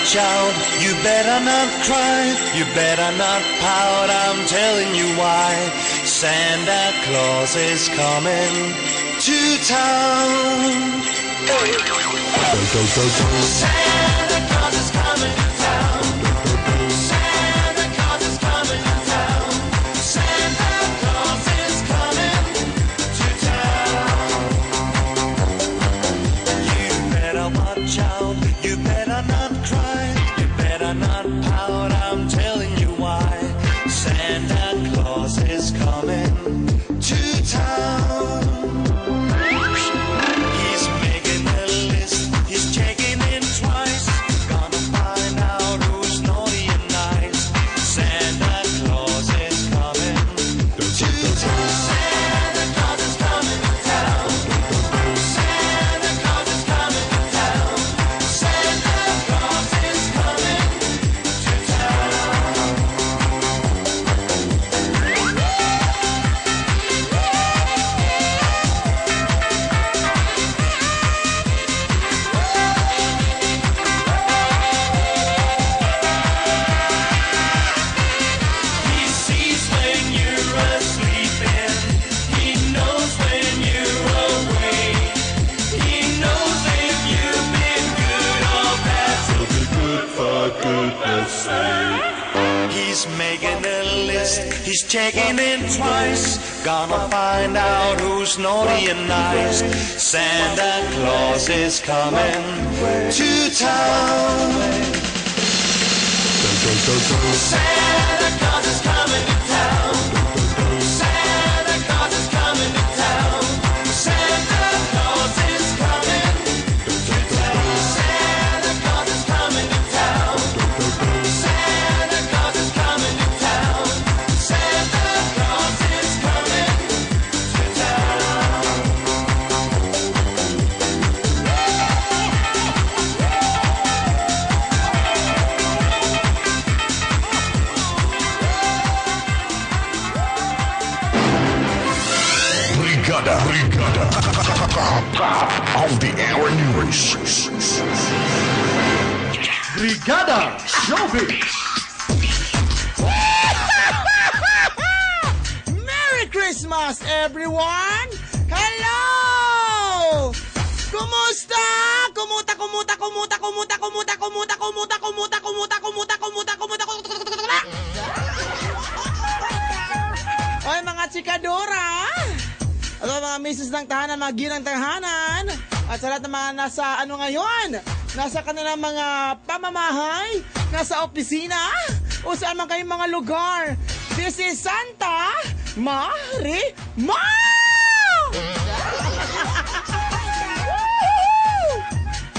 watch out, you better not cry, you better not pout, I'm telling you why. Santa Claus is coming to town. Santa Claus is coming to town. Santa Claus is coming to town. Santa Claus is coming to town. You better watch out, you better not cry, you better not pout, I'm telling you why. Santa Claus is coming to town. He's making a list, he's checking in twice, gonna find out who's naughty and nice. Santa Claus is coming to town. Santa Claus is coming to town. Santa Claus is coming to town. Santa Claus is coming to town. He sees when you're asleep and he knows when you're awake. He knows if you've been good or bad, so be good for goodness sake. He's making a list, he's checking in twice, gonna find out who's naughty and nice. Santa Claus is coming to town. Santa Claus is coming to town. Santa Claus is coming to town. Santa Claus is coming to town. Santa Claus is coming to town. Santa Claus is coming to town. Santa Claus is coming to town. Brigada. On the air news. Brigada Showbiz! Merry Christmas, everyone! Hello! Kumusta? Oy, mga chikadora! At mga misis ng tahanan, mga ginang tahanan, at sa lahat ng mga nasa ngayon, nasa kanilang mga pamamahay, nasa opisina, o saan man kayong mga lugar. This is Santa Marima!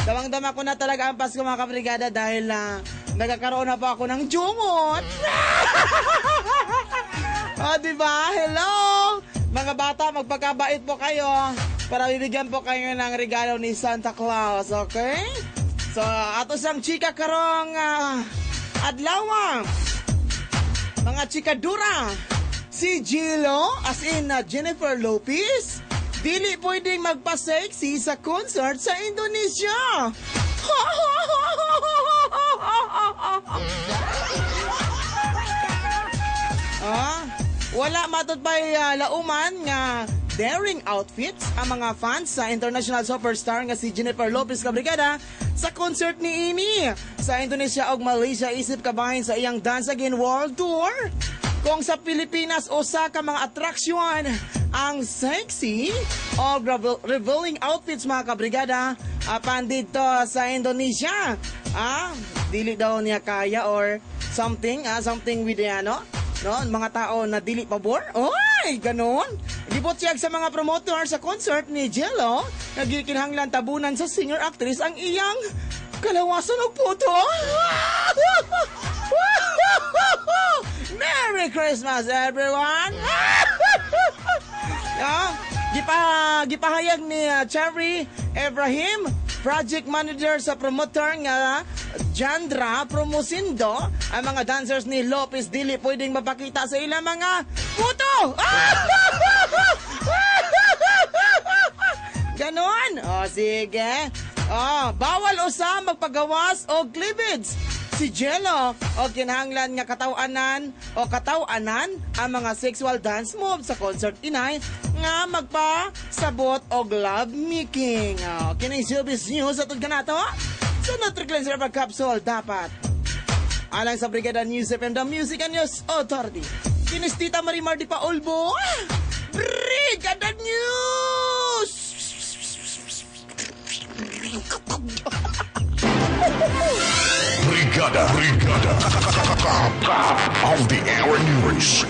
Damang-dama ko na talaga ang Pasko, mga kabrigada, dahil nagkakaroon na po ako ng jungot. Diba? Hello! Mga bata, magpagkabait po kayo para bibigyan po kayo ng regalo ni Santa Claus, okay? So, ato sang chika karong adlaw, mga chikadura, si Gilo, as in Jennifer Lopez, dili pwedeng magpa-sexy sa concert sa Indonesia. Wala matod pa'y lauman nga daring outfits ang mga fans sa international superstar nga si Jennifer Lopez kabrigada sa concert ni Ini sa Indonesia ug Malaysia isip kabahin sa iyang Dance Again World Tour. Kung sa Pilipinas usa ka mga atraksyon ang sexy o revealing outfits, mga kabrigada, apan dito sa Indonesia, dili daw niya kaya or something with no, mga tao na dili pabor. Oy, ganon. Gibutyag sa mga promoter sa concert ni Jello, nagikinhanglan tabunan sa singer-actress ang iyang kalawasan og puto. Merry Christmas, everyone! Gipahayag ni Cherry Ibrahim, project manager sa promoter nga Jandra Promosindo, ang mga dancers ni Lopez dili pwedeng mapakita sa ilang mga puto. Ganon. O sige. Bawal usa magpagawas o cleavage. Si Jello o kinahanglan nga katawanan ang mga sexual dance moves sa concert inay nga magpasabot og love making. Kinay showbiz news atod kanato sa Nutricleanse Herbal Capsule dapat. Alang sa Brigada News FM, the Music and News Authority. Kinis Tita Marimar Di Paulbo. Brigada News! Brigada on the air news.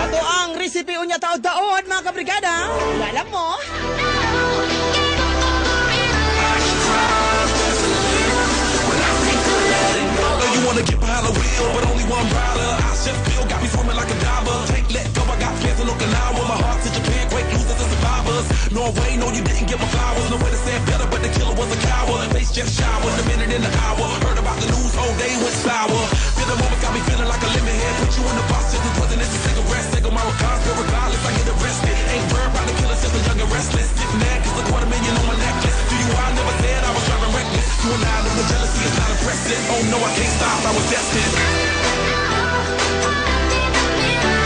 Ato ang recipe unya taod-taod mga kabrigada. Alam mo? You wanna get behind the wheel, but only one rider. I just feel got me swimming like a diver. Take, let go, I got fans in Okinawa. My heart to Japan, quake losers and survivors. Norway, no, you didn't get my flowers. No way to say it better, but the killer was a coward. Face just showered, a minute in the hour. Heard about the news, whole day went sour. Feel the moment got me feeling like a lemon head. Put you in the box, just as wasn't it's a cigarette. Take on my regards, but regardless, I get arrested. Ain't worried about the killer, just a young and restless. Get mad, cause a $250,000 on my necklace. Do you, I never said I was driving reckless. You and I know the jealousy is not impressive. Oh no, I can't stop, I was destined.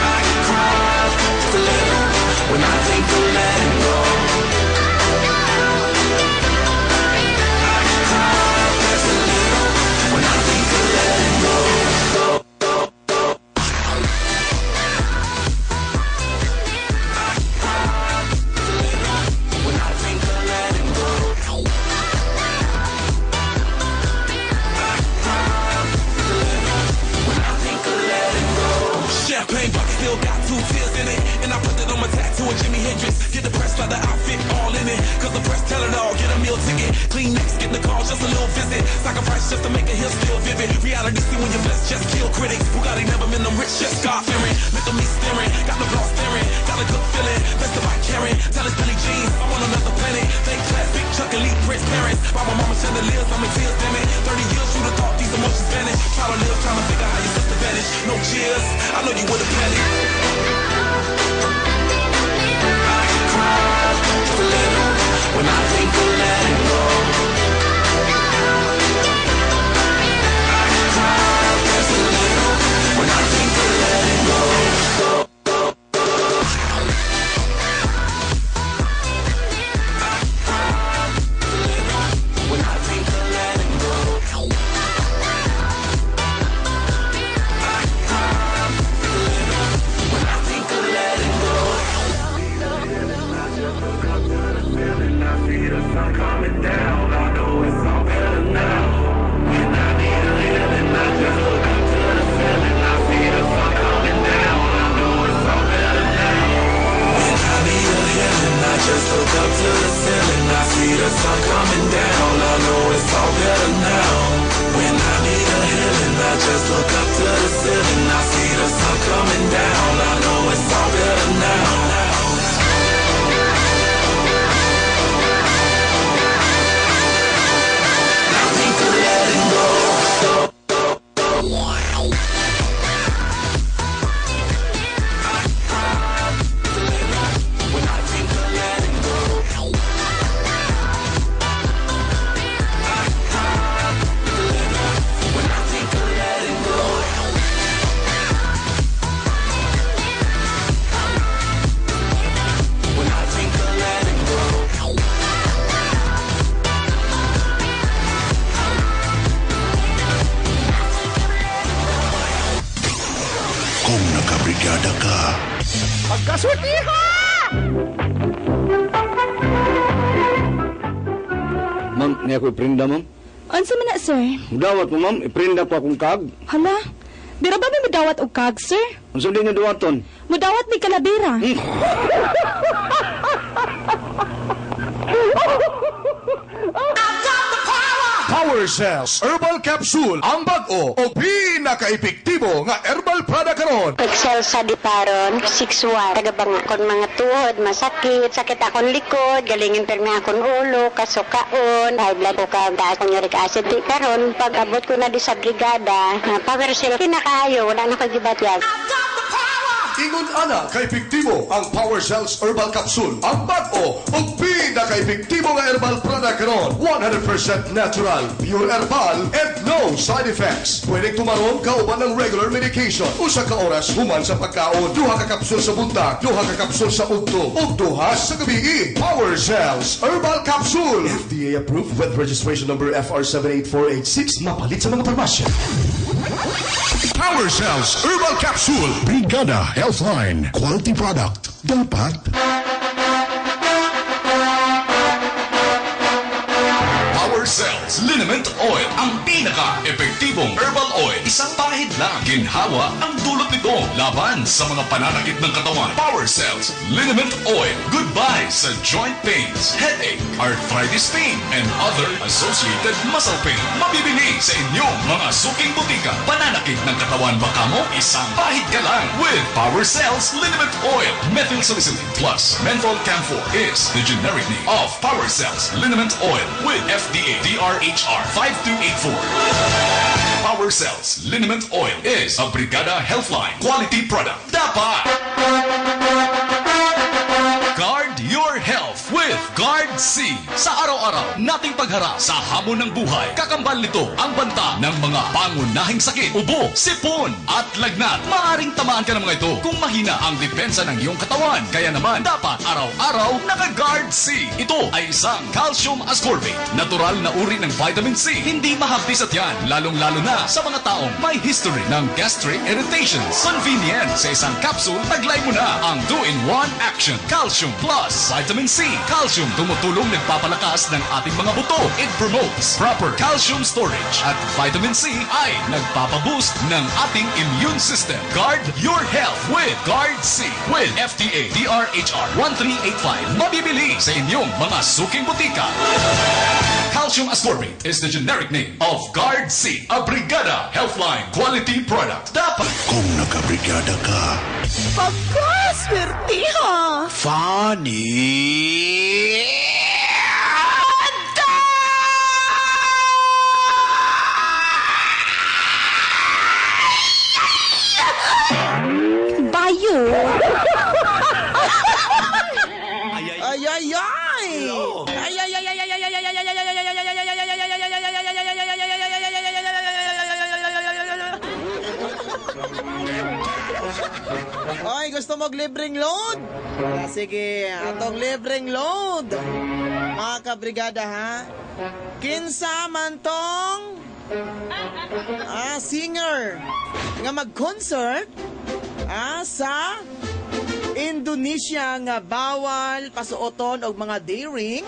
I can cry just a little when I think of letting go. I can cry just a little when I think of letting go. Champagne bucket still got 2 tears in it, and I put that on my tattoo of Jimi Hendrix. Get the press like the outfit all in it, cause the press tell it all. Get a meal ticket, clean next, get the call, just a little visit. Sacrifice just to make a hill still vivid. Reality see when you're blessed, just kill critics. Bugatti never been them rich, just start fearing. Look at me staring, got the blood staring, got a good feeling. Best of my caring, tell us Billy Jean, I'm on another planet. Fake class, big chuck, elite Prince parents. By my mama chandeliers, I'm in tears, damn it. 30 years, you'd have thought these emotions vanish. Try to live, trying to figure how you set the vanish. No cheers, I know you would've panicked. I can cry just a little when I think of letting go. I can cry just a little when I think of letting go. When I think of letting go. When I think of letting go. I see the sun coming down. I know it's all better now. When I need a healing, I just look up to the ceiling. I see the sun coming down. I know it's all better now. When I need a healing, I just look up to the ceiling. I see the sun coming down. I know it's all better now. When I need a healing, I just look up to the ceiling. I see the sun coming down. I know it's all better now. Letting go. When I think of letting go. When I think of letting go. When I think of letting go. Kung nakabrigada ka, Pagkasuti ka! Ma'am, niya ko iprinda, ma'am. Unsa man na, sir? Dawat mo, ma'am. Iprinda ko akong kag. Hala, dira ba may mudawat og kag, sir? Unsa din nga duwaton? Mudawat may kalabira. Power Cells Herbal Capsule ang bag-o o pinaka-epektibo nga herbal product karon. Excel sa diparon, 6'1". Tagabang akon mga tuhod, masakit, sakit akong likod, galingin permi akong ulo, kasukaon, high blood ko ka, akong uric acid. Di karon, pag abot ko na di sa brigada, Power Cell, pinakaayo, wala na kagibat yan. Ingon ana ka epektibo ang Power Cells Herbal Capsule. Ang bag-o ug pinaka-epektibo nga herbal product karon. 100% natural, pure herbal, and no side effects. Pwedeng tumaron kauban ng regular medication. Usa ka oras human sa pagkaon. 2 ka kapsul sa buntag, 2 ka kapsul sa ugtong, ug 2 sa gabi. Power Cells Herbal Capsule. FDA approved with registration number FR78486. Mapalit sa mga parmasya. Power Cells Herbal Capsule. Brigada Healthline. Quality product. Dapat. Power Cells Liniment Oil, ang pinaka-epektibong herbal oil. Isang pahid lang. Ginhawa ang dulot nito laban sa mga pananakit ng katawan. Power Cells Liniment Oil. Goodbye sa joint pains, headache, arthritis pain, and other associated muscle pain. Mabibili sa inyong mga suking butika. Pananakit ng katawan ba kamo? Isang pahid ka lang with Power Cells Liniment Oil. Methyl salicylate plus menthol camphor is the generic name of Power Cells Liniment Oil with FDA DRHR 5284. Power Cells Liniment Oil is a Brigada Healthline quality product. Dapat! Guard your health with Guard C. Sa araw-araw nating pagharap sa hamon ng buhay, kakambal nito ang banta ng mga pangunahing sakit, ubo, sipon, at lagnat. Maaring tamaan ka ng mga ito kung mahina ang depensa ng iyong katawan. Kaya naman, dapat araw-araw naka-Guard C. Ito ay isang calcium ascorbate, natural na uri ng vitamin C. Hindi mahapis at yan, lalong-lalo na sa mga taong may history ng gastric irritations. Convenient sa isang capsule, taglay mo na ang 2-in-1 action. Calcium plus vitamin C. Calcium tumutulong nagpapalakas ng ating mga buto. It promotes proper calcium storage. At vitamin C ay nagpapaboost ng ating immune system. Guard your health with Guard C. With FDA DRHR 1385. Mabibili sa inyong mga suking butika. Calcium ascorbate is the generic name of Guard C, a Brigada Healthline quality product. Dapat Kung nakabrigada ka, Pagkaswertiha! Bayo. Ay, ay, ay! Ay, ay, ay, ay, ay, ay, ay, ay, ay, ay, ay, ay, ay, ay, ay, ay, gusto mo libreng load? Sige, atong libreng load. Mga kabrigada, ha? Kinsa man tong singer nga mag-concert sa Indonesia nga bawal pasuoton og mga daring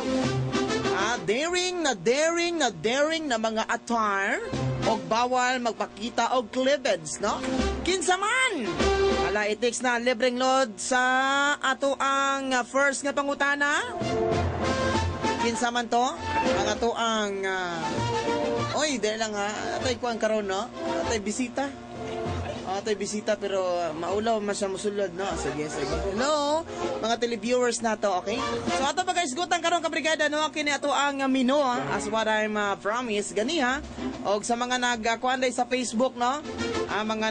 na mga attire og bawal magpakita og cleavage, no? Kinsa man ala itex na libreng load sa ato ang first nga pangutana. Kinsa man to ang ato ang oy dahil lang ha atay kuan karon, no? Atay bisita. Atay bisita pero maulaw man siya musulod, no? Sige. Hello, mga televiewers nato, okay? So ato pa guys, gutang karon ka brigada, no? Kini ato ang menu, as what I'm promise gani ha. Og sa mga nagkuan sa Facebook, no? Mga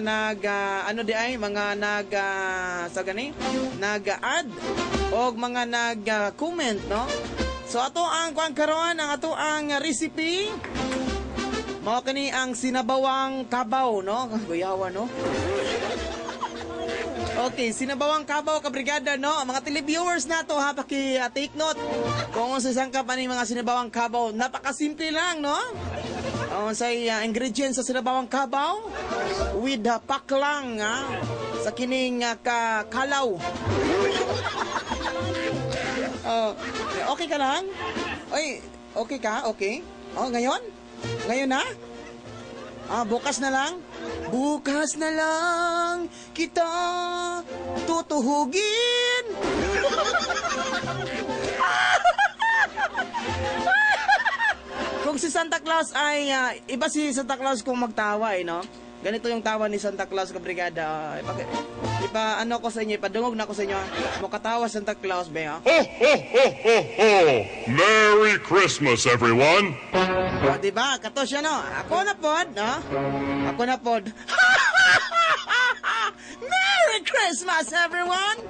nag-add og mga nag-comment, no? So ato ang kuan karon ang ato ang recipe. Mao kani ang sinabawang kabaw, no? Guyawa, no? Okay, sinabawang kabaw ka brigada, no? Mga televiewers nato ha, take note. Kung sa sangkap ani mga sinabawang kabaw, napakasimple lang, no? Sa ingredients sa sinabawang kabaw with paklang sa kining kalaw. Okay ka lang? Oy, okay ka? Okay? Oh, ngayon? Ngayon na? Bukas na lang? Bukas na lang kita tutuhugin. Kung si Santa Claus ay, iba si Santa Claus kung magtawa, no? Ganito yung tawa ni Santa Claus ka brigada. Ano ko sa inyo, ipadungog na ko sa inyo. Mukatawa Santa Claus, be, ha? Ho, ho, ho, ho, ho! Merry Christmas, everyone! Diba? Kato siya, no? Ako na pod, no? Ako na pod. Merry Christmas! Christmas, everyone!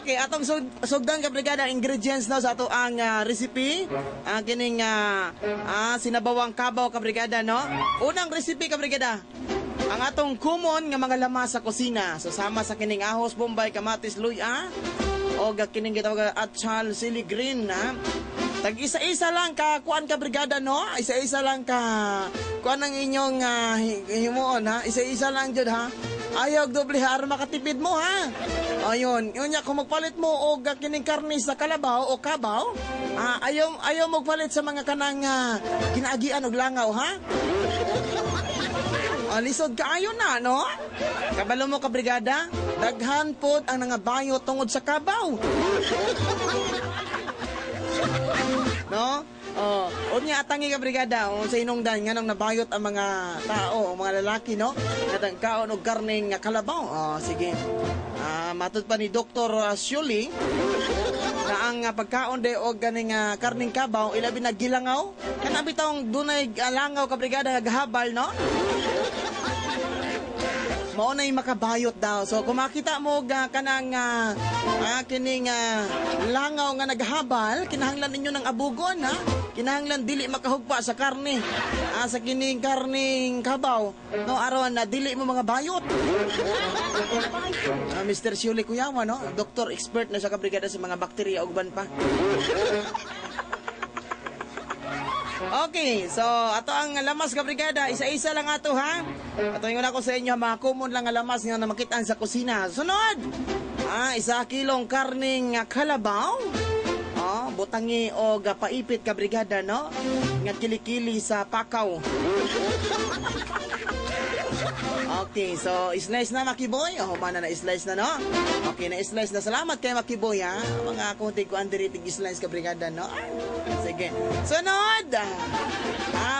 Okay, atong sugdan ka brigada ingredients no sa ato ang recipe. Ang kining sinabawang kabaw ka brigada no. Unang recipe ka brigada. Ang atong common nga mga lamas sa kusina. Susama sa kining ahos, bombay, kamatis, luya. O kining gitawag atsal, sili green ha. Tag isa-isa lang ka kuan ka brigada no. Isa-isa lang ka kuan ang inyong himuon ha. Isa-isa lang jud ha. Ayaw doble ha, makatipid mo ha. Ayun, yun niya, kung magpalit mo o kining karne sa kalabaw o kabaw, ayaw magpalit sa mga kanang kinaagian o langaw ha. Lisod ka ayon na, no? Kabalo mo ka brigada, daghan pod ang nangabayo tungod sa kabaw. No? Unya atangi ka brigada, sa inungdan nga nang nabayot ang mga tao, ang mga lalaki, no? Nga kaon og karning kalabaw. Sige. Matud pa ni Dr. Shuli na ang pagkaon de og ganing karning kabaw ilabi na gilangaw. Kana bitong dunay langaw ka brigada gahabal, no? Mao na makabayot daw. So kung makita mo kanang kining langaw nga naghabal, kinahanglan ninyo ng abugon ha. Kinahanglan dili makahugpa sa karne. Sa kining karning kabaw, no aron na dili mo mga bayot. Mr. Shuli Kuyawa, no? Doktor expert na sa kabrigada sa mga bakterya ug ban pa. Okay, so ato ang lamas ka brigada, isa-isa lang ato ha. Ato yung ako sa inyo mga common lang nga lamas nga na makitaan sa kusina. Sunod, 1 kilong karning kalabaw. Butangi o paipit ka brigada, no? Nga kilikili sa pakaw. Okay, so slice na Makiboy. Mana na slice na, no? Okay, na slice na. Salamat kay Makiboy, ha? Mga kunti ko andiritig slice ka brigada, no? Sige. Sunod!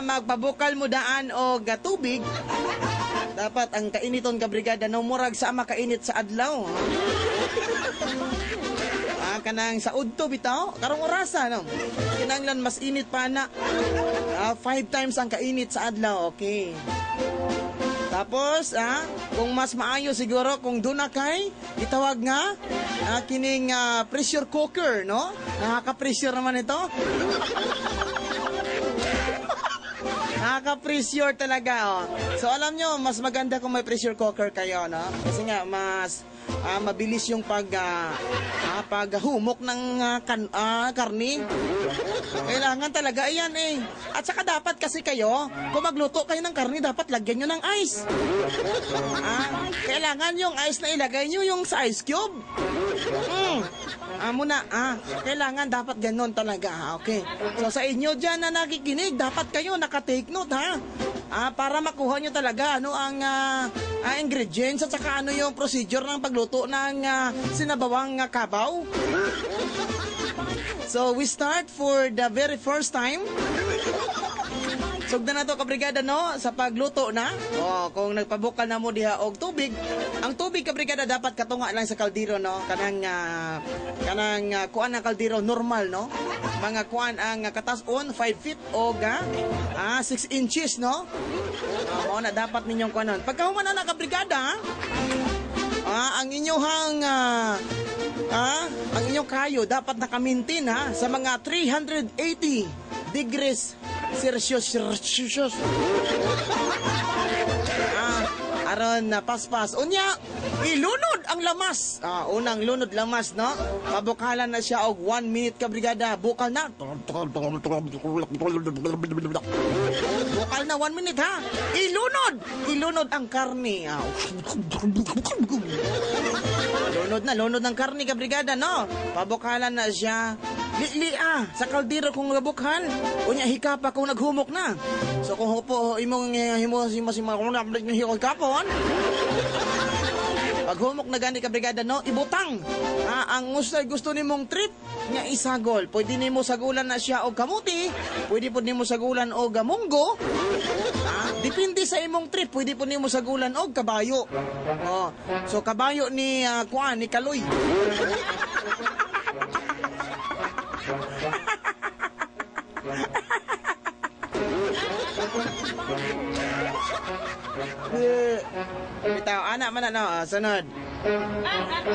Magpabukal mo daan o tubig. Dapat ang kainiton ka brigada, no? Murag sa makainit sa adlaw. Kanang sa udto bitaw, karong orasa, no? Kinanglan mas init pa na. 5 times ang kainit sa adlaw, okay. Tapos, kung mas maayo siguro, kung doon na kay, itawag nga, kining pressure cooker, no? Nakaka-pressure naman ito. Nakaka-pressure talaga, oh. So, alam nyo, mas maganda kung may pressure cooker kayo, no? Kasi nga, mas mabilis yung paghumok ng karni. Kailangan talaga yan eh. At saka dapat kasi kayo, kung magluto kayo ng karni, dapat lagyan nyo ng ice. Kailangan yung ice na ilagay nyo yung sa ice cube. Kailangan dapat ganon talaga. Okay. So sa inyo dyan na nakikinig, dapat kayo nakatake note ha. Para makuha nyo talaga ano ang ingredients at saka ano yung procedure ng pagluto ng sinabawang kabaw. So we start for the very first time. Sugdan na to kabrigada no sa pagluto na. Kung nagpabukal na mo diha og tubig, ang tubig kabrigada dapat katunga lang sa kaldero no. Kanang kuan ang kaldero normal no. Mga kuan ang katason 5 feet o 6 inches no. Mao na dapat ninyong kuanon. Pagkahuman na kabrigada, ang inyong ang inyong kayo dapat nakamintin ha sa mga 380 degrees Celsius. Aron na paspas. Unya, ilunod ang lamas. Unang lunod lamas, no? Pabukalan na siya og 1 minute kabrigada. Bukal na. Bukal na 1 minute, ha? Ilunod! Ilunod ang karne. Lunod ng karne kabrigada, no? Pabukalan na siya. Li-lia sa kaldero kung nabukal. Unya hikapa kung naghumok na. So kung hupo imong hikapon. Pag humok na gani ka brigada no, ibutang. Ang gusto nimong trip nga isagol. Pwede nimo sagulan na siya og kamuti, pwede pud nimo sagulan og munggo. Depende sa imong trip, pwede pud nimo sagulan og kabayo. So kabayo ni ni Kaloy. Bitaw, anak man na, sunod.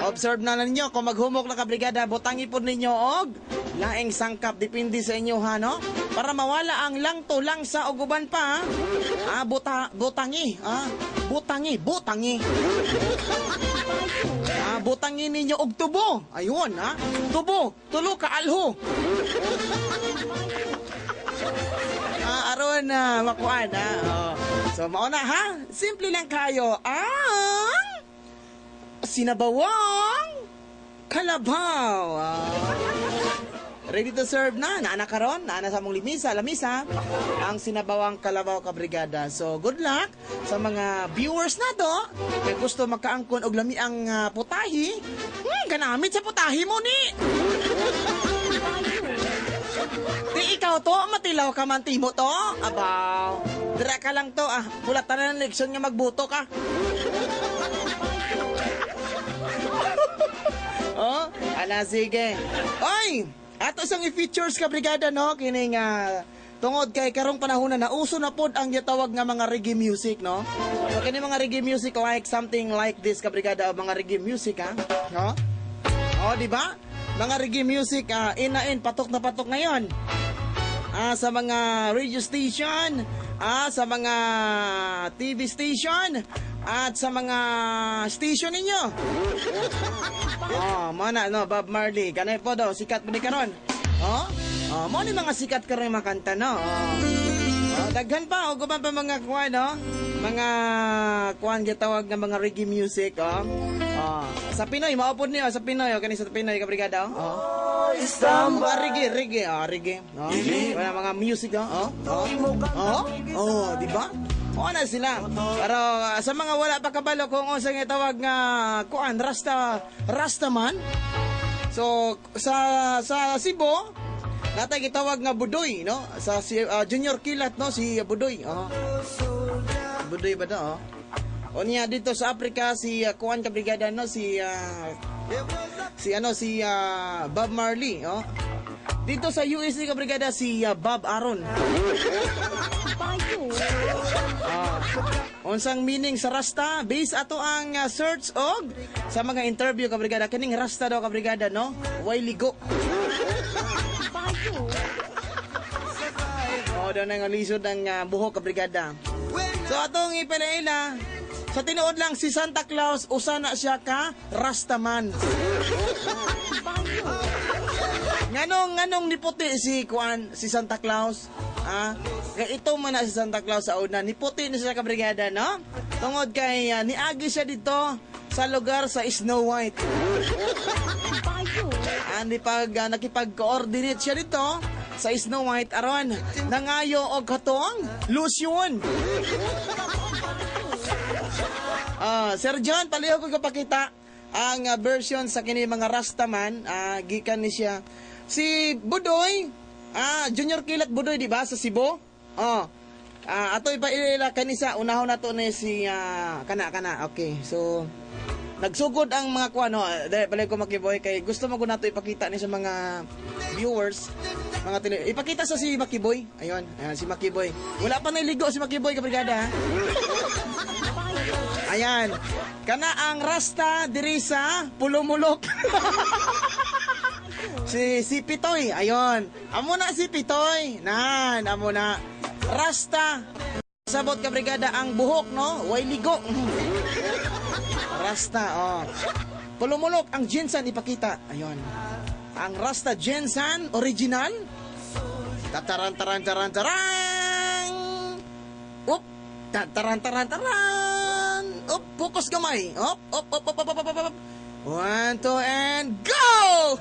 Observe na ninyo kung maghumok na kabrigada, butangi po ninyo og laing sangkap, depende sa inyo ha, no? Para mawala ang langto lang sa uguban pa, ha? Butangi, ha? Butangi. Butangi ninyo og tubo. Ayun, ha? Tulo ka alho. Aron na makuan, ha? Oh. So, mauna, ha? Simple lang kayo. Ang sinabawang kalabaw. Ready to serve na. Naana karon, naana sa mong lamisa. Ang sinabawang kalabaw kabrigada. So, good luck sa mga viewers na to. Kaya gusto magkaangkon og lami ang putahi. Ganamit sa putahi mo ni. Di ikaw to, matilaw ka man timo to. Abaw. Dira ka lang to, bulatan na ng leksyon nga magbuto ka. Oh, sige. Oy, ato isang i-features ka brigada, no? Kining tungod kay karong panahon na uso na pod ang gitawag nga mga reggae music, no? So kini mga reggae music like something like this ka brigada, mga reggae music, ha? No? Oh, di ba? Mga reggae music, in patok na patok ngayon. Sa mga radio station, sa mga TV station, at sa mga station ninyo. Mana, no, Bob Marley, kanay po daw, sikat mo ni karon. Mo ni mga sikat karon mga kanta, no? Daghan pa, guban pa mga kuwan, no? Mga kuwan gitawag nga mga reggae music, sa Pinoy, maupod niyo, sa Pinoy, kani sa Pinoy, kabrigada, mga reggae, wala mga music, di ba? O na sila. Pero sa mga wala pa kabalo kung unsang itawag nga kuan Rastaman. So sa Cebu natay gitawag nga Budoy, no? Sa Junior Kilat, no, si Budoy. Budoy ba daw? O niya dito sa Africa si kuan kabrigada, no, si Bob Marley, Dito sa USA kabrigada si Bob Aaron. Unsang meaning sa Rasta based ato ang search og sa mga interview kabrigada, kining Rasta daw kabrigada, no? Way ligo. Daw na nga lisod ang buhok kabrigada. So atong ipalaila sa tinuod lang si Santa Claus usa na siya ka Rastaman. Nganong niputi si Santa Claus? Kaya ito man na si Santa Claus sa una. Niputi na siya kabrigada, no? Tungod kay niagi siya dito sa lugar sa Snow White. Nakipag-coordinate siya dito sa Snow White aron nangayo og katong lotion. Sir John, paliho ko kapakita ang version sa kini mga Rastaman. Gikan ni siya si Budoy, Junior Kilat Budoy, di ba, sa Cebu? Ato ipaila kanisa unahon nato ni si kana. Okay. So nagsugod ang mga kuano, dahil balik ko Makiboy kay gusto mo ko nato ipakita ni sa mga viewers, mga ipakita sa si Makiboy. Ayun, si Makiboy. Wala pa naligo si Makiboy kabrigada, ha? Ayan. Kana ang Rasta diri sa Pulumulok. si Pitoy. Ayun. Amo na si Pitoy. Amo na. Rasta. Sabot ka brigada ang buhok, no? Way ligo. Rasta, Pulumulok ang Jensan ipakita. Ayun. Ang Rasta Jensan original. Tataran. Up. Tataran. Up, focus gamay. Up. 1, 2, and go!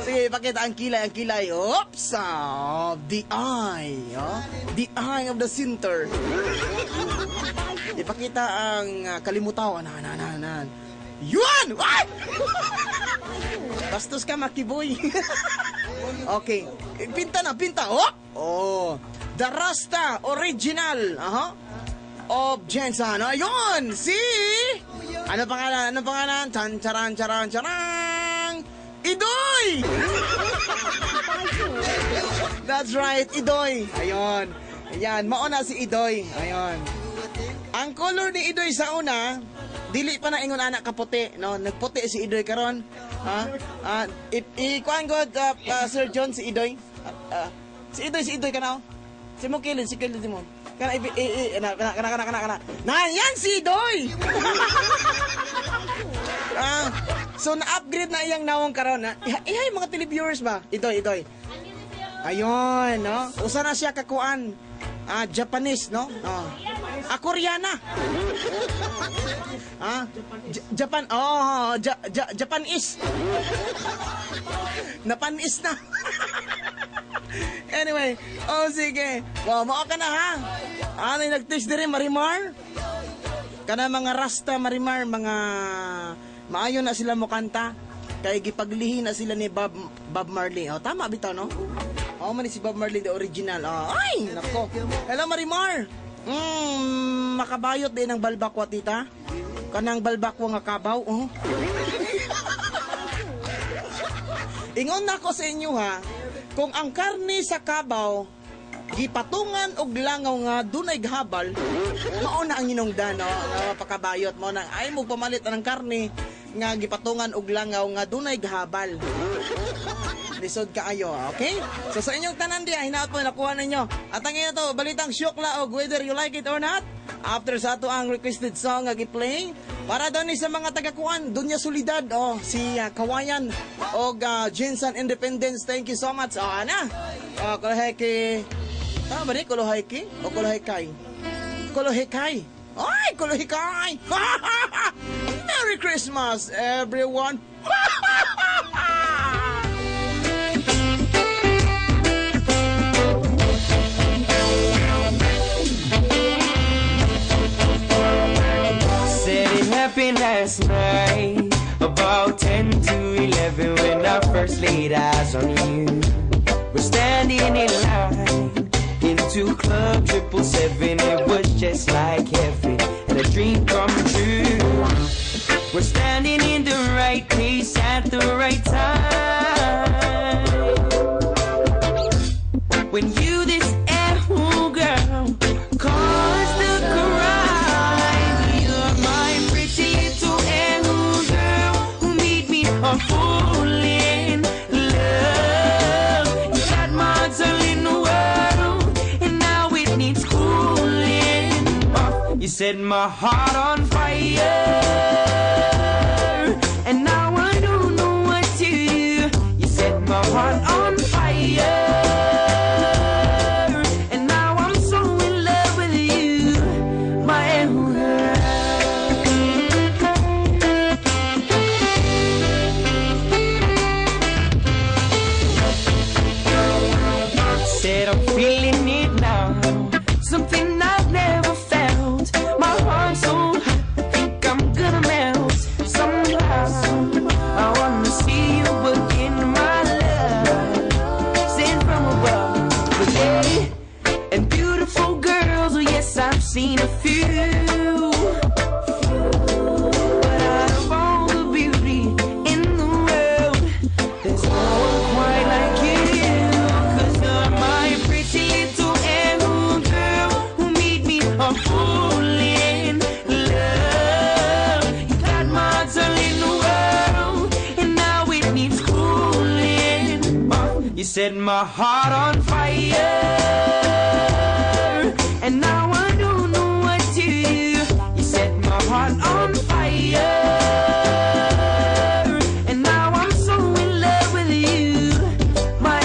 Sige, pakita ang kilay. Oops! The eye. The eye of the center. Ipakita ang kalimutawan. Yun! What? Bastos ka, Makiboy. Okay. Pinta. The Rasta original. Of Jensan. Ayun! Ano pangalan? Charan. Idoy! Idoy! That's right, Idoy. Ayon. Ayan, mauna si Idoy. Ayon. Ang color ni Idoy sa una, dili pa na ingon anak kaputi, no? Nagputi si Idoy karon. Ha? Ikuan god Sir John si Idoy. Si Idoy kana. Si mo kilid mo. Kana na yan si Idoy. So na-upgrade na iyang nawong karon na. Ihay mga televiewers ba? Idoy. Ayun, no? Usa na siya kakuan. Japanese, no? Koreana. Japan. Japanese. Napanis na. Anyway, sige. Mao ka na ha. Ano yung nag-teach din Marimar? Kana mga Rasta Marimar, mga maayo na sila mo kanta. Kaya gipaglihi na sila ni Bob Marley. Tama bitaw, no? Man si Bob Marley, the original. Ay, nako. Hello, Marimar. Makabayot din ang balbakwa, tita. Kanang balbakwa nga kabaw, Ingon na ko sa inyo, ha. Kung ang karne sa kabaw, gipatungan og langaw nga dunay habal, mao na ang hinungdan, no? Pakabayot mo na, ay mo pamalit ang karne nga gipatungan og langaw nga dunay habal. Lisod kaayo, okay? So sa inyong tanan diya, hinaot po nakuha ninyo. At ang ito, balitang syokla og whether you like it or not. After sa ato ang requested song nga gi-play, para daw ni sa mga taga-kuan, Dunya Solidad, si Kawayan og Jinsan Independence. Thank you so much. Ana. Kuloheki. Tama ba ni Kuloheki o Kulohekay? Kulohekay. Ay, Kulohekay. Merry Christmas, everyone. Happened last night, about 10 to 11 when I first laid eyes on you. We're standing in line into Club 777. It was just like heaven and a dream come true. We're standing in the right place at the right time. When you this oh girl caused the crime, you're my pretty little girl who made me a fool in love. You got my all in the world, and now it needs cooling off. You set my heart on fire, and now I don't know what to do. You set my heart on fire. Feeling it now, something I've never felt. My heart's so hot, I think I'm gonna melt. Somehow I wanna see you again, my love, sent from above. But yeah, and beautiful girls, oh yes, I've seen a few. But out of all the beauty in the world, there's no one quite like you. A fool in love. You got my all in the world, and now it needs cooling off. You set my heart on fire, and now I don't know what to do. You set my heart on fire, and now I'm so in love with you, my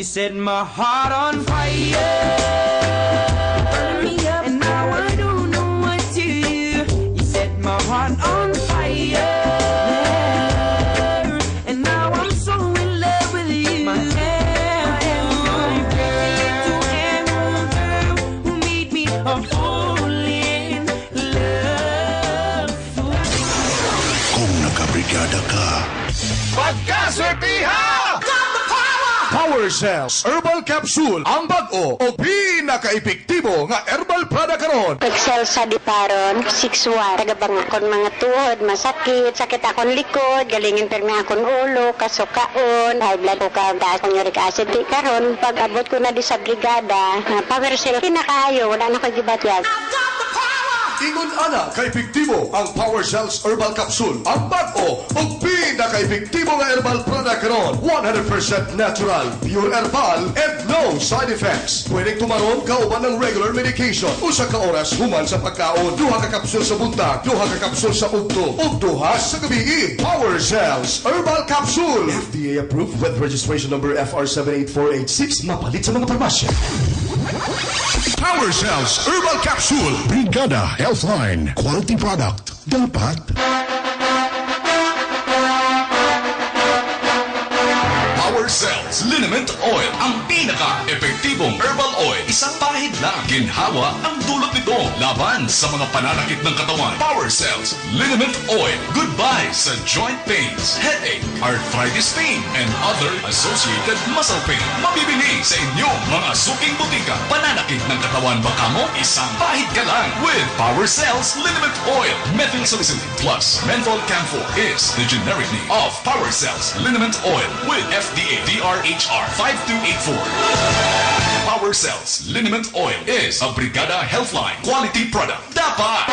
set my heart on fire. And now I don't know what to do. You set my heart on fire. And now I'm so in love with you. My who made me a fool in love. Kung nakabrigada ka, Pagkaswertiha! Power Cells Herbal Capsule ang bag-o o pinaka-epektibo nga herbal product karon. Excel sa diparon, 6-1. Tagabang akon mga tuhod, masakit, sakit akon likod, galingin permi akon ulo, kasukaon, high blood ko ka, taas kong uric acid. Di karon, pag abot ko na di sa brigada, Power Cell, pinakaayo, wala na ko gibatyag. Ingon ana ka-epektibo ang Power Cells Herbal Capsule ang bag-o o pinaka-epektibo nga herbal product karon. 100% natural, pure herbal, and no side effects. Pwedeng tumaron kauban ng regular medication. Usa ka oras human sa pagkaon. 2 ka kapsul sa buntag, 2 ka kapsul sa ugto, ug 2 sa gabi. Power Cells Herbal Capsule. FDA approved with registration number FR78486. Mapalit sa mga parmasya. Power Cells Herbal Capsule, Brigada Healthline. Quality product. Dapat Power Cells Liniment Oil, ang pinaka-epektibong herbal oil. Isang pahid lang. Ginhawa ang dulot nito laban sa mga pananakit ng katawan. Power Cells Liniment Oil. Goodbye sa joint pains, headache, arthritis pain, and other associated muscle pain. Mabibili sa inyong mga suking butika. Pananakit ng katawan ba kamo? Isang pahid ka lang with Power Cells Liniment Oil. Methyl salicylate plus menthol camphor is the generic name of Power Cells Liniment Oil with FDA DRHR 5284. Power Cells Liniment Oil is a Brigada Healthline quality product. Dapat!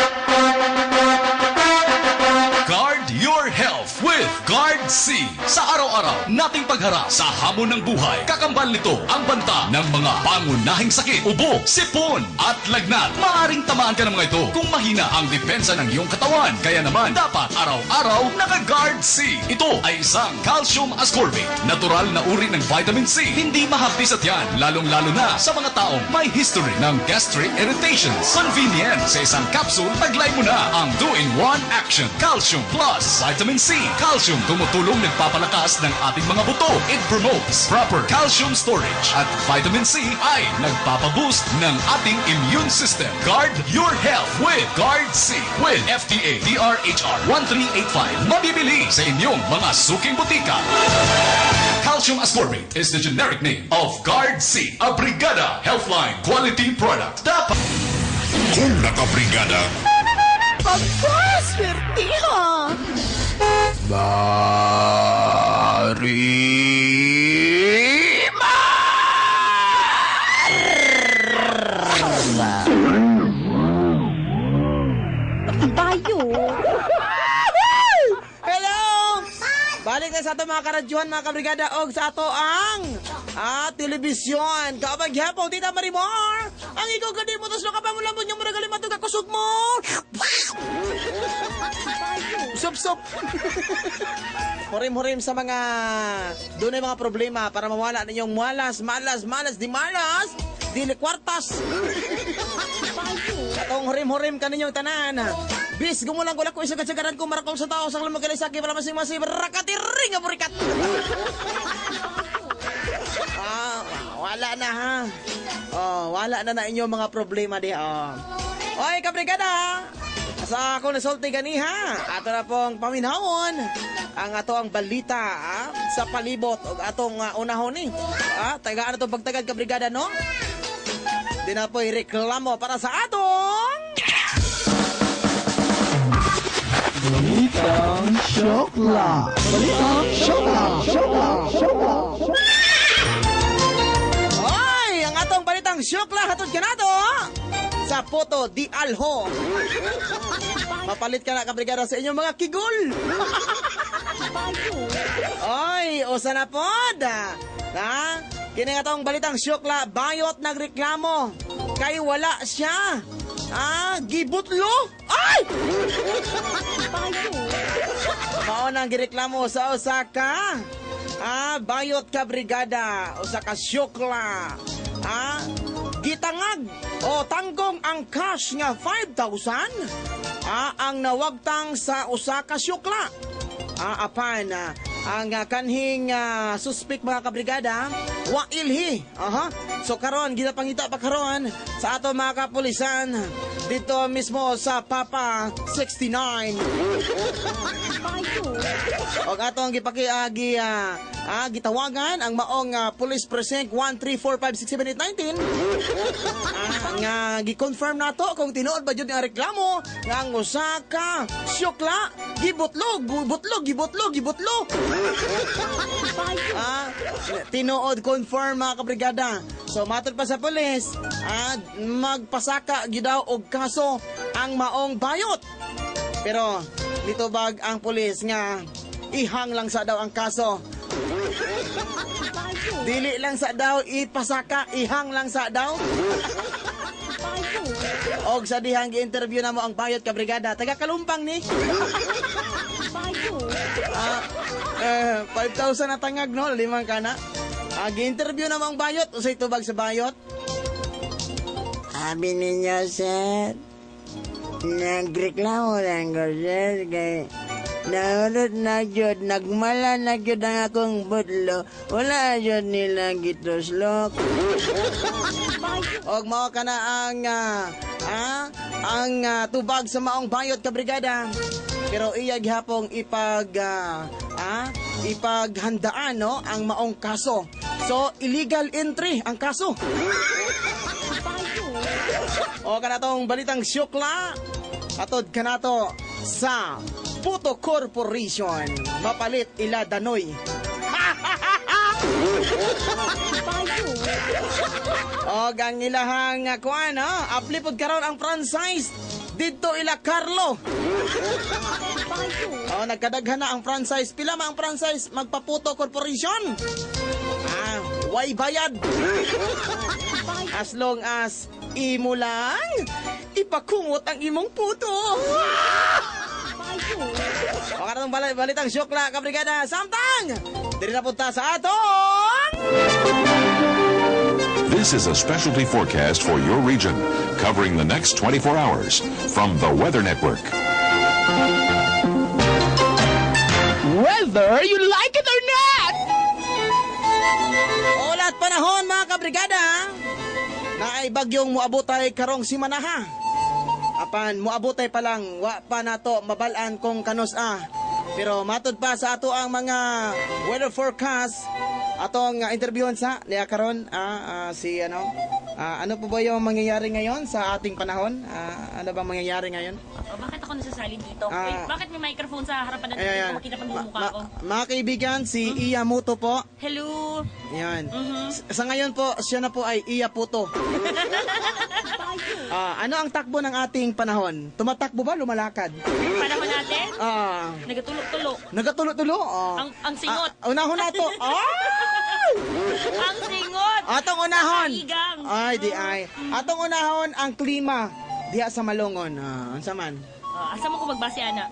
Guard your health with Guard C. Sa araw-araw nating pagharap sa hamon ng buhay, kakambal nito ang banta ng mga pangunahing sakit, ubo, sipon, at lagnat. Maaring tamaan ka ng mga ito kung mahina ang depensa ng iyong katawan. Kaya naman, dapat araw-araw naka-Guard C. Ito ay isang calcium ascorbate, natural na uri ng vitamin C. Hindi mahapdi sa tiyan, lalong-lalo na sa mga taong may history ng gastric irritations. Convenient sa isang capsule, taglay mo na ang 2-in-1 action. Calcium plus vitamin C. Calcium tumutulong nagpapalakas ng ating mga buto. It promotes proper calcium storage. At vitamin C ay nagpapaboost ng ating immune system. Guard your health with Guard C. With FDA DRHR 1385. Mabibili sa inyong mga suking butika. Calcium ascorbate is the generic name of Guard C. A Brigada Healthline quality product. Dapat kung nakabrigada, Pagkaswertiha! Bayo. Hello! Balik na sa ato mga karadyuhan, mga kabrigada, og sa ato ang telebisyon. Kapaghapon, Tita Marimar! Ang ikaw gani mo, tas nakapamulabon yung maragali matug kusog mo! Sup-sup! Hurim-hurim sa mga doon ay mga problema para mawala ninyong malas, di malas, dili kwartas. Atong hurim-hurim ka ninyong tanan. Bis, gumulang gula ko isa katsagaran ko marakong sa tao sa lamagalisaki para masing-masing rakatiring ang burikat. Wala na ha. Wala na inyong mga problema di. Oy, kabrigada! Sa ako nasulti ganiha, ato na pong paminahon ang ato ang balita sa palibot o atong unahon ni. Tagaan na itong pagtagad kabrigada, no? Di na po ireklamo para sa atong... Balitang Syokla! Balitang Syokla! Oy! Ang atong balitang syokla hatod ka na to! Sa Poto di Alho. Mapalit ka na kabrigada sa inyong mga kigol. Oy, usa na pod. Kini nga tong balitang syokla, bayot nagreklamo. Kay wala siya. Gibutlo. Ay! Mao nang gireklamo sa Osaka. Bayot ka brigada usa ka syukla. Gitangag o tanggong ang cash nga 5,000 ang nawagtang sa usa ka syukla. Apan ang kanhing suspect mga kabrigada wa ilhi. So karon ginapangita pa karon sa ato mga kapulisan dito mismo sa Papa 69. Og atong gipakiagi gitawagan ang maong Police Precinct 134567819 nga gi-confirm nato kung tinuod ba jud ang reklamo nga ang usa ka syukla gibutlog. Tinuod confirm mga kabrigada. So matod pa sa pulis, magpasaka gyud daw og kaso ang maong bayot. Pero nitubag ang pulis nga ihang lang sa daw ang kaso. Dili lang sa daw ipasaka, ihang lang sa daw. Og sa dihang gi-interview na mo ang bayot ka brigada, taga Kalumpang ni. 5,000 na tangag no, 5 ka na. Gi-interview na mo ang bayot, usay tubag sa bayot. Sabi ninyo, sir, nagreklamo lang ko, sir, kay naulot na jud, nagmala na jud ang akong budlo, wala jud nila gituslok. Og mao ka na ang tubag sa maong bayot ka brigada. Pero iya gihapong ipaghandaan no ang maong kaso. So illegal entry ang kaso. O kanatong balitang syukla atod kanato sa Puto Corporation mapalit ila danoy. O ang ilahang kuan aplipod karon ang franchise dito ila Carlo. Nagkadaghan na ang franchise. Pila ma ang franchise magpaputo corporation? Way bayad. As long as imo lang ipakumot ang imong puto. O karon balitang syukla ka brigada samtang diri na punta sa atong This is a specialty forecast for your region, covering the next 24 hours from the Weather Network. Whether you like it or not! Ulat panahon mga kabrigada na ay bagyong muabotay karong simanaha. Apan muabotay pa lang, wa pa nato mabalaan kung kanos Pero matod pa sa ato ang mga weather forecast atong interviewon sa liya karon si ano po ba yung mangyayari ngayon sa ating panahon? Ano ba mangyayari ngayon? Bakit ako nasasali dito? Wait, bakit may microphone sa harapan natin? Hindi ko makita pag bumukha ko. Mga kaibigan, si Iya Muto po. Hello. Yan. Sa ngayon po, siya na po ay Iya Puto. Ano ang takbo ng ating panahon? Tumatakbo ba? Lumalakad? Panahon natin? Nagatulog-tulo. Nagatulog-tulo? Ang singot. Unahon na to. Ang singot. Atong unahon. Igang. Ay, di ay. Atong unahon ang klima diha sa Malongon. Unsa man? Asa mo ko magbase ana?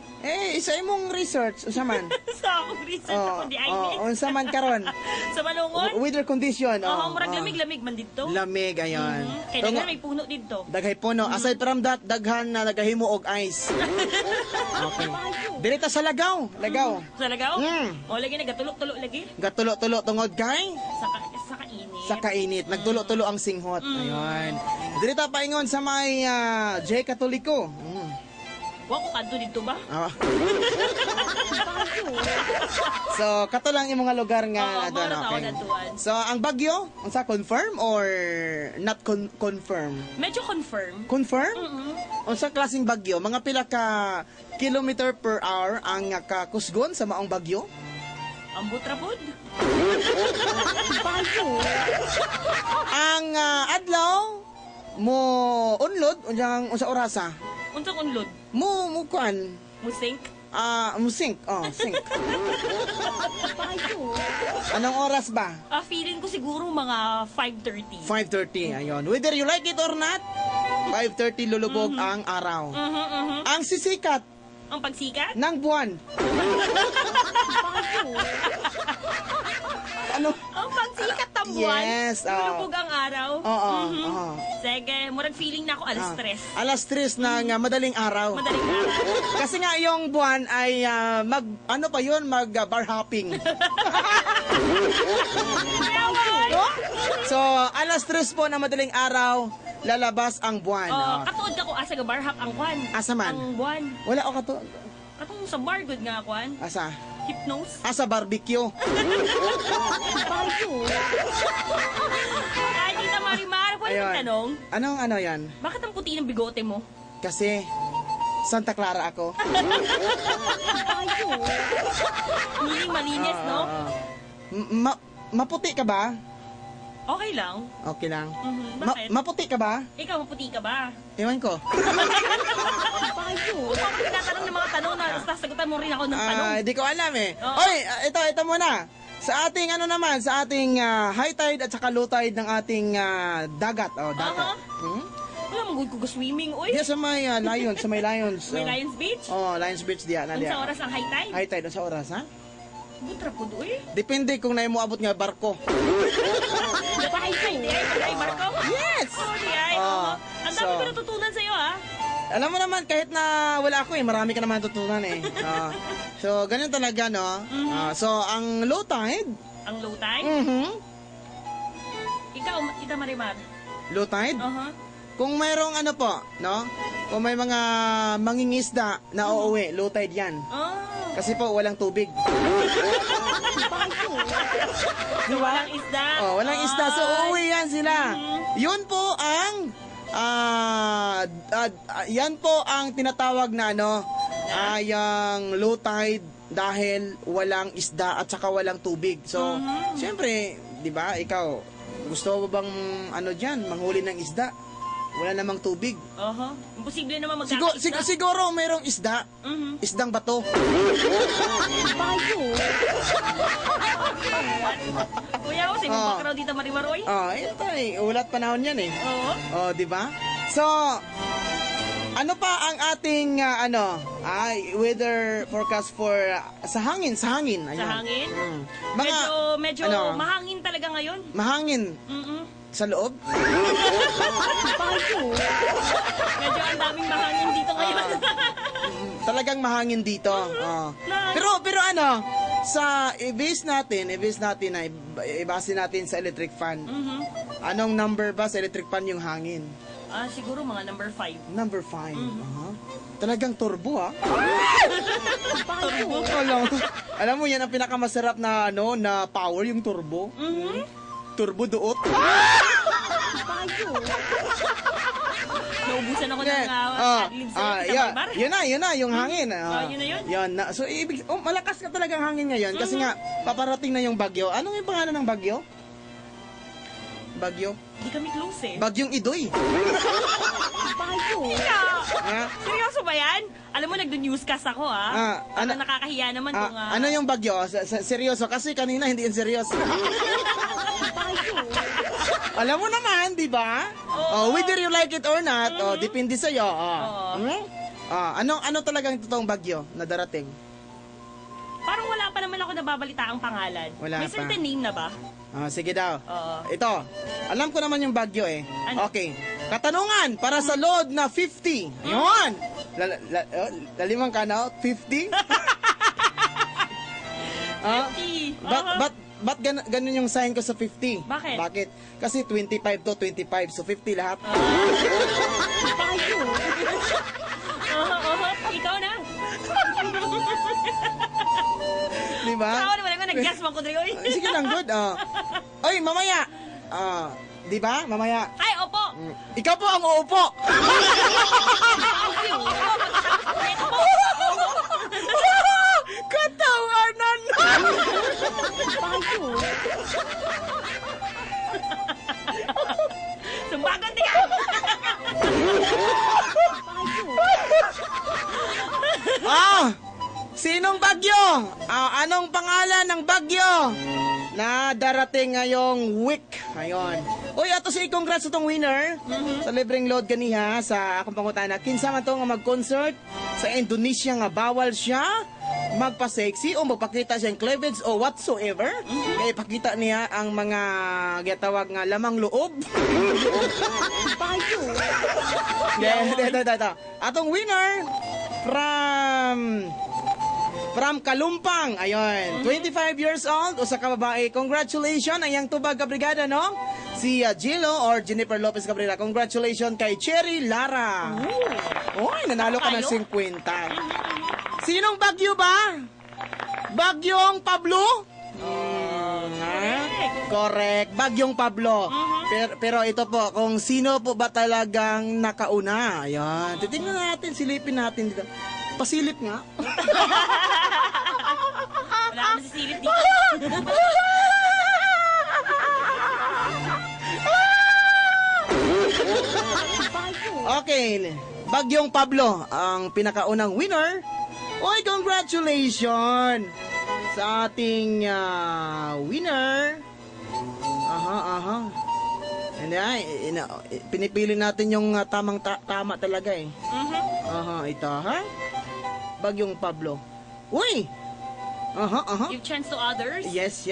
Isa imong research unsa man? Sa akong research ako di ay. Unsa man karon? Sa Malongon? Weather condition. Murag lamig man dito. Lamig ayon. Kay daghan may puno dito. Daghay puno. Aside from that, daghan na nagahimo og ice. Okay. Direta sa Lagaw. Sa Lagaw? O lagi nagatulok-tulok lagi. Gatulo-tulo tungod kay sa kainit. Sa kainit. Nagtulo-tulo ang singhot. Ayun. Direta paingon sa may J. Katoliko. Wa ko kadto dito ba? So, kato lang yung mga lugar nga okay. So, ang bagyo, unsa confirm or not confirm? Medyo confirm. Confirm? Unsa klaseng bagyo? Mga pila ka kilometer per hour ang kakusgon sa maong bagyo? Ang butrapod. Ang adlaw mo unlod unsa orasa? Unsang unlod? Mo kuan? Mo sink? Sink. Sink. Anong oras ba? Feeling ko siguro mga 5:30. 5:30, ayun. Whether you like it or not, 5:30 lulubog ang araw. Ang sisikat. Ang pagsikat? Ng buwan. Ano? Ang pagsikat ng buwan. Yes, Lulubog ang araw. Oo, Mhm. oo. Sige, murag feeling na ako alas 3. Alas 3 ng madaling araw. Madaling araw. Kasi nga yung buwan ay ano pa yun, bar hopping. So, alas 3 po na madaling araw, lalabas ang buwan. Oh, katuod ako asa ga barhap ang kwan. Asa man? Ang buwan. Wala o kato. Katong sa bar good nga kwan. Asa? Hypnose. Asa barbecue. Ay, Tita Marimar, pwede Ayun. tanong? Anong ano yan? Bakit ang puti ng bigote mo? Kasi Santa Clara ako. Hindi malinis, no? Maputi ka ba? Okay lang. Okay lang. Mhm, bakit? Maputi ka ba? Ikaw, maputi ka ba? Ewan ko. Kung ako tinatanong ng mga tanong na sasagutan mo rin ako ng tanong. Di ko alam eh. Oo. Oy, ito muna. Sa ating sa ating high tide at saka low tide ng ating dagat. Oh, dagat. Wala mong good ko swimming, uy. Diya sa may Lions, sa may Lions. May Lions Beach? Oh, Lions Beach diya na Ang diya. sa oras ang high tide? High tide sa oras, ha? Butra po doy. Depende kung naimo abot nga barko. Dapat high tide, di ay pag-ibar ko? Yes! Oh, di ay. Ang dami ko natutunan sa'yo, ha? Alam mo naman, kahit na wala ako marami ka naman tutunan eh. So, ganun talaga, no? So, ang low tide. Ang low tide? Ikaw, Tita Marimar. Low tide? Kung mayroong no? Kung may mga mangingisda na uuwi, low tide yan. Kasi po, walang tubig. So, walang isda. Oh, walang isda. So, uuwi yan sila. Yun po ang yan po ang tinatawag na yung low tide dahil walang isda at saka walang tubig. So, siyempre, 'di ba? Ikaw, gusto mo bang diyan, manghuli ng isda? Wala namang tubig. Imposible naman magkakaisda. Siguro mayroong isda. Isdang bato. Kuya, kasi mo raw dito Marimaroy. Ito eh. Ulat panahon yan eh. Oo. Di ba? So, ano pa ang ating weather forecast for sa hangin? Ayun. Sa hangin? Medyo mahangin talaga ngayon. Mahangin? Sa loob? Medyo ang daming mahangin dito ngayon. Talagang mahangin dito. Pero sa i-base natin na ibase natin sa electric fan. Anong number ba sa electric fan yung hangin? Siguro mga number 5. Number 5. Talagang turbo, ha? Turbo? Alam mo, yan ang pinakamasarap na na power, yung turbo. Turbo duot. Naubusan ako ng adlib sa'yo, Tita Marimar. Yun na, yung hangin. Yun na yun? So, malakas ka talagang hangin ngayon kasi nga, paparating na yung bagyo. Anong yung pangalan ng bagyo? Bagyo? Hindi kami close eh. Bagyong Idoy. Bagyo? Seryoso ba yan? Alam mo, nagdo-newscast ako nakakahiya naman kung... Ano yung bagyo? Seryoso? Kasi kanina hindi yung seryoso. Alam mo naman, di ba? Whether you like it or not, depende sa'yo. Ano talagang totoong bagyo na darating? Parang wala pa naman ako nababalita ang pangalan. Wala May pa. certain name na ba? Sige daw. Ito, alam ko naman yung bagyo eh. Ano? Okay. Katanungan para sa load na 50. Yun! Lalimang ka na, 50? 50. Ba't ganun yung sign ko sa 50? Bakit? Kasi 25 to 25, so 50 lahat. Ikaw na. Diba? Ikaw naman ako, nag-guess mo ko rin. Sige lang, good. Oy, mamaya. Diba? Mamaya. Ay, opo. Ikaw po ang uupo. Katawanan. Sumbagan din ka. Sinong bagyo? Anong pangalan ng bagyo na darating ngayong week? Ayon. Uy, ato si congrats itong winner sa libreng load ganiha sa akong pangutana. Kinsa man to nga mag-concert sa Indonesia nga bawal siya magpa-sexy o magpakita siyang cleavage o whatsoever. Kaya ipakita niya ang mga gatawag nga lamang loob. Bayo. Ito. Atong winner from Kalumpang. Ayun. 25 years old, usa ka babae. Congratulations ayang tubag ka brigada, no? Si Gilo or Jennifer Lopez Cabrera. Congratulations kay Cherry Lara. Oy, nanalo ka ng 50. Sinong Bagyo ba? Bagyong Pablo? Correct. Bagyong Pablo. Pero ito po, kung sino po ba talagang nakauna. Ayan. Titingnan natin, silipin natin dito. Pasilip nga. Wala ka masisilip dito. Okay. Bagyong Pablo, ang pinakaunang winner. Oy, congratulations sa ating winner. And pinipili natin yung tama talaga eh. Ito ha. Bagyong Pablo. Uy! Give chance to others. Yes.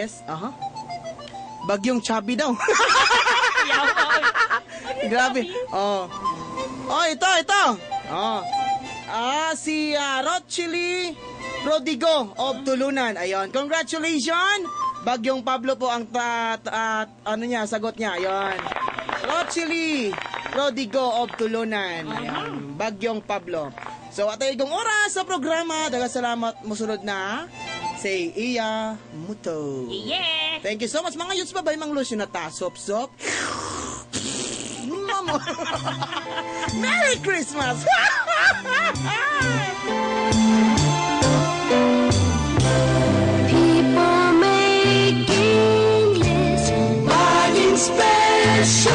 Bagyong Chubby daw. Grabe. Oh, ito. Si Rochely Prodigo of Tulunan. Ayun. Congratulations! Bagyong Pablo po ang sagot niya. Ayun. Rochely Prodigo of Tulunan. Ayun. Bagyong Pablo. So, atay kong oras sa programa. Salamat musunod na. Say Iya Muto. Yeah! Thank you so much. Mga youths, babay mang lotion na ta. Sop. Mamo. Merry Christmas! People making lists, buying special.